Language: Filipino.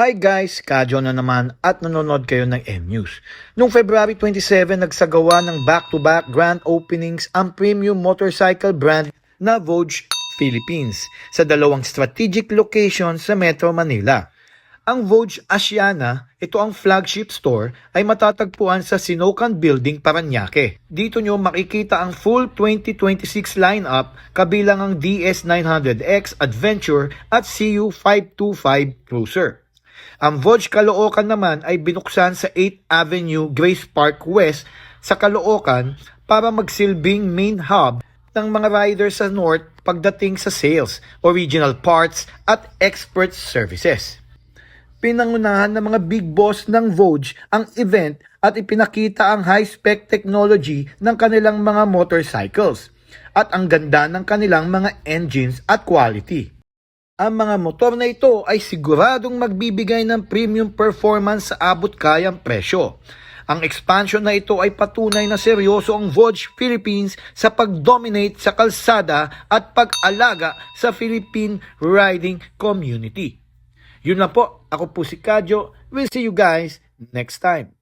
Hi guys, Kadyo na naman at nanonood kayo ng M-News. Noong February 27, nagsagawa ng back-to-back grand openings ang premium motorcycle brand na Vogue Philippines sa dalawang strategic locations sa Metro Manila. Ang Vogue Asiana, ito ang flagship store, ay matatagpuan sa Sinocan Building, Parañaque. Dito nyo makikita ang full 2026 lineup kabilang ang DS900X Adventure at CU525 Cruiser. Ang Vogue Caloocan naman ay binuksan sa 8th Avenue Grace Park West sa Caloocan para magsilbing main hub ng mga riders sa North pagdating sa sales, original parts at expert services. Pinangunahan ng mga big boss ng Vogue ang event at ipinakita ang high-spec technology ng kanilang mga motorcycles at ang ganda ng kanilang mga engines at quality. Ang mga motor na ito ay siguradong magbibigay ng premium performance sa abot-kayang presyo. Ang expansion na ito ay patunay na seryoso ang Vogue Philippines sa pag-dominate sa kalsada at pag-alaga sa Philippine riding community. Yun lang po, ako po si Kadyo. We'll see you guys next time.